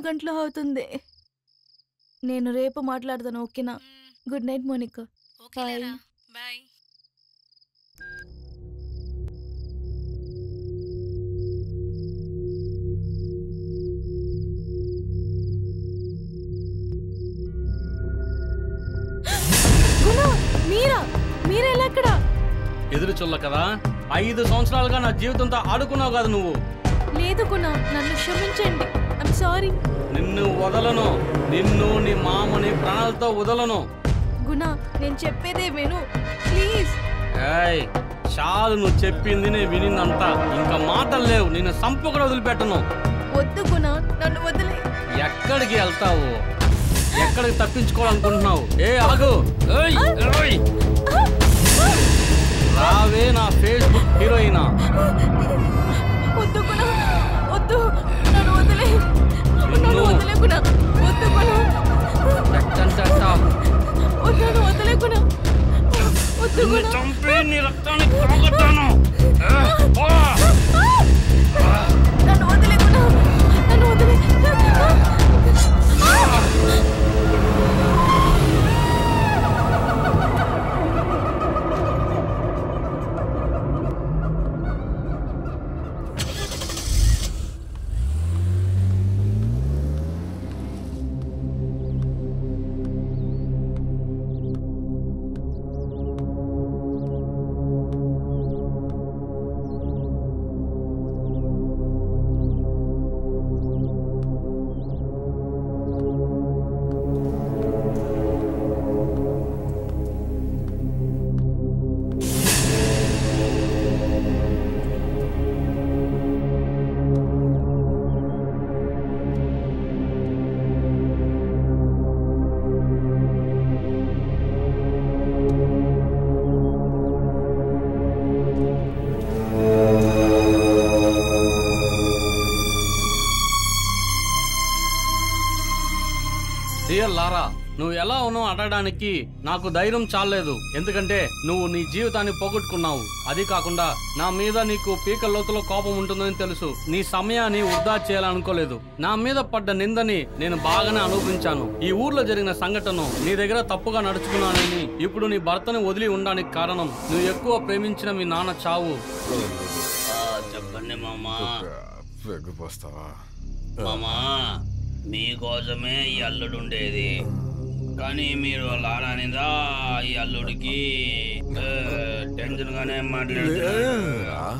గంటలు అవుతుంది. నేను రేపు మాట్లాడతాను, ఓకేనా? Good night Monica. Bye. Bye. ఎదురు చుల్ల కదా, 5 సంవత్సరాలుగా నా జీవితంతో ఆడుకున్నావు కదా నువ్వు. లేదు గుణ, నన్ను క్షమించండి. I'm sorry. నిన్ను వదలను, నిన్ను నీ మామని ప్రాణాలతో వదలను. గుణ, నేను చెప్పేదే విను ప్లీజ్. ఏయ్ చాలు, నువ్వు చెప్పింది నేను వినిందంతా. ఇంకా మాటలు లేవు, నిన్ను సంపూర్ణ వదిలిపెట్టను. వద్దు గుణ, నన్ను వదిలే. ఎక్కడికి వెళ్తావు? ఎక్కడికి తప్పించుకోవాలనుకుంటున్నావు? ఆగు. రావే నా ఫేస్బుక్ హీరోయినా. వద్దు గుణ, వద్దు, నన్ను వదిలే. నన్ను వదిలే గుణ, వద్దు గుణ. నన్ను వదిలే గుణ, వద్దు గుణ. చంపి నీ రక్తాన్ని తాగుతాను. నన్ను వదిలే గుణ, నన్ను వదిలే. లారా, నువ్వు ఎలా ఉన్నావు అడగడానికి నాకు ధైర్యం చాలలేదు. ఎందుకంటే నువ్వు నీ జీవితాన్ని పోగొట్టుకున్నావు. అది కాకుండా నా మీద నీకు పీక లోతులో కోపం ఉంటుందని తెలుసు. నీ సమయాన్ని వృధా చేయాలనుకోలేదు. నా మీద పడ్డ నిందని నేను బాగానే అనుభవించాను. ఈ ఊర్లో జరిగిన సంఘటన నీ దగ్గర తప్పుగా నడుచుకున్నానని ఇప్పుడు నీ భర్తని వదిలి ఉండడానికి కారణం నువ్వు ఎక్కువ ప్రేమించిన మీ నాన్న చావు. చెప్పండి మామా. మామా, మీకోసమే ఈ అల్లుడు ఉండేది, కానీ మీరు లారానిదా ఈ అల్లుడికి టెన్షన్ గానే మాట్లాడుతున్నారు.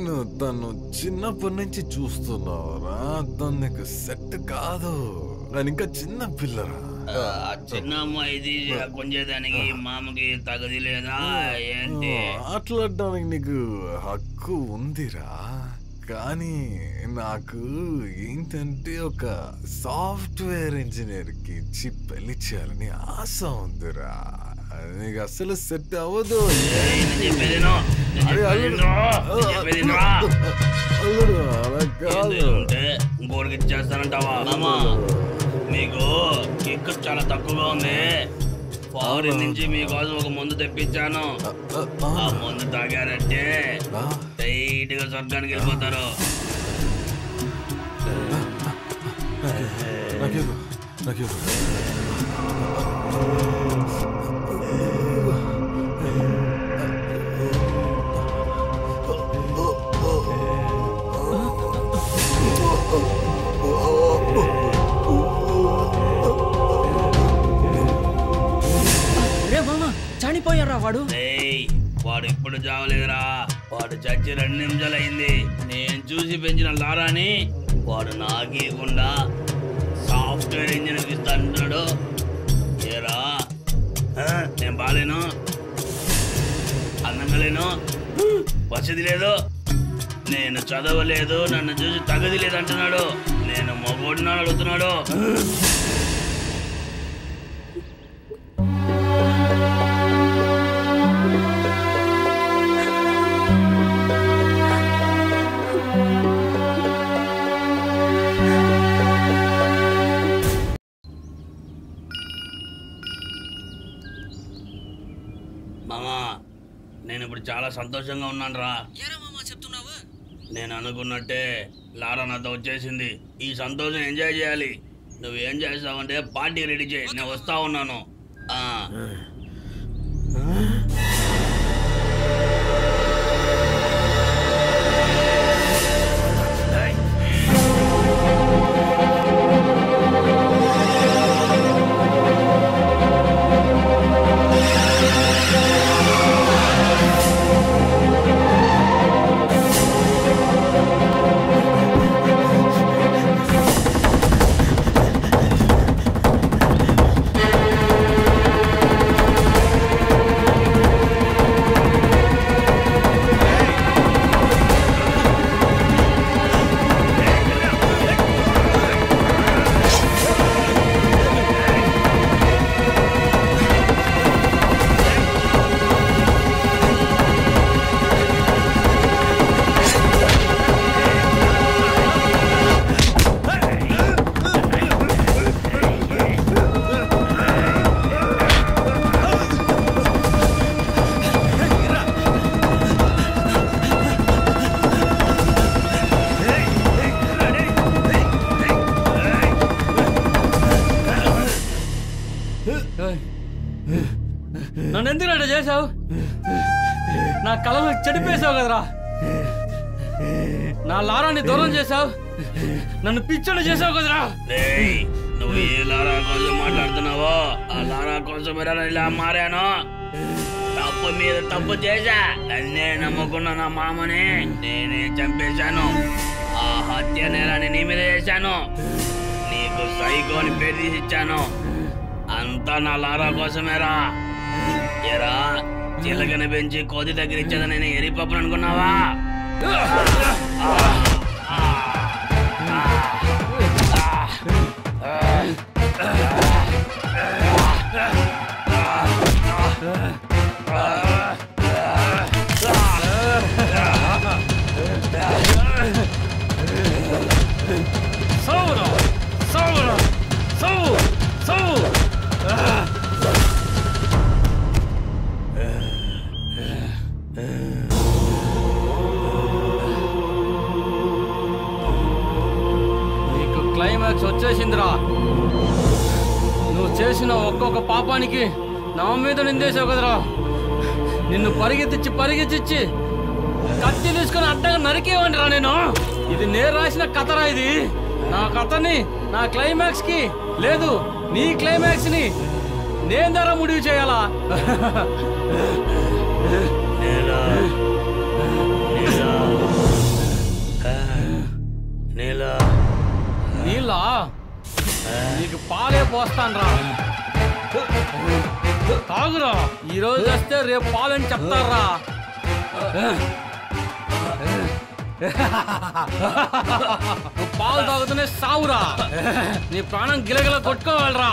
నువ్వు తను చిన్నప్పటి నుంచి చూస్తున్నావురా, తను నీకు సెట్ కాదు. నేను ఇంకా చిన్న పిల్లరా. చిన్న అమ్మాయి కొంచెదానికి మామకి తగది లేదా ఏంటి? మాట్లాడడానికి నీకు హక్కు ఉందిరా, కానీ నాకు ఏంటంటే ఒక సాఫ్ట్వేర్ ఇంజనీర్ కి ఇచ్చి పెళ్లి చేయాలని ఆశ ఉందిరా. నీకు అసలు సెట్ అవ్వదు. ఇంకోటికి ఇచ్చేస్తానంటావా? మీకు కిక్ చాలా తక్కువగా ఉంది. ఫారిన్ నుంచి మీకోసం ఒక మందు తెప్పించాను. ఆ మందు తాగారంటే టైట్ గా స్వర్గానికి వెళ్ళిపోతారు. చనిపోయారా వాడు? వాడు ఇప్పుడు చావలేదురా, వాడు చచ్చి 2 నిమిషాలు అయింది. నేను చూసి పెంచిన లారాని వాడు నాకీయకుండా సాఫ్ట్వేర్ ఇంజనీర్ ఇస్తా అంటున్నాడు. ఏరా, నేను బాలేను, అందంగా లేను, వసతి లేదు, నేను చదవలేదు, నన్ను చూసి తగది లేదు అంటున్నాడు. నేను మగోడిని అడుగుతున్నాడు. మామా, నేను ఇప్పుడు చాలా సంతోషంగా ఉన్నాను రా. చెప్తున్నావు? నేను అనుకున్నట్టే లారా నాతో వచ్చేసింది. ఈ సంతోషం ఎంజాయ్ చేయాలి. నువ్వేం చేస్తావంటే పార్టీ రెడీ చేయి, నేను వస్తా ఉన్నాను. నన్ను ఎందుకు అట్లా చేసావు? నా కళలు చెడిపేసావు కదరా. నా లారాన్ని దూరం చేసావు, నన్ను పిచ్చోడు చేసావు కదరా. నువ్వు ఏ లారా కోసం మాట్లాడుతున్నావో ఆ లారా కోసం ఇలా మారాను. తప్పు మీద తప్పు చేశా. నన్నే నమ్ముకున్న నా మామని నేనే చంపేశాను. ఆ హత్య నేరాన్ని నీ మీద చేశాను. నీకు సైకో అని పేరు తీసిచ్చాను. అంతా నా లారా కోసమేరా. ఎరా చిలకని పెంచి కోతి దగ్గర ఇచ్చేదని నేను ఎరిపప్పును అనుకున్నావా? నీకు క్లైమాక్స్ వచ్చేసిందిరా. నువ్వు చేసిన ఒక్కొక్క పాపానికి నా మీద నిందేసావు కదరా. నిన్ను పరిగెత్తిచ్చి కత్తి తీసుకుని అడ్డంగా నరికేవంటిరా నేను. ఇది నేను రాసిన కథరా. ఇది నా కథని నా క్లైమాక్స్ కి లేదు, నీ క్లైమాక్స్ ని నేను ధర ముడివి చేయాలా? నీలా నీకు పాలే పోస్తాన్రా. తాగురా. ఈరోజు వస్తే రేపు పాలని చెప్తారా. నువ్వు పాలు తాగుతూనే సావురా. నీ ప్రాణం గిలగిల కొట్టుకోవాలరా.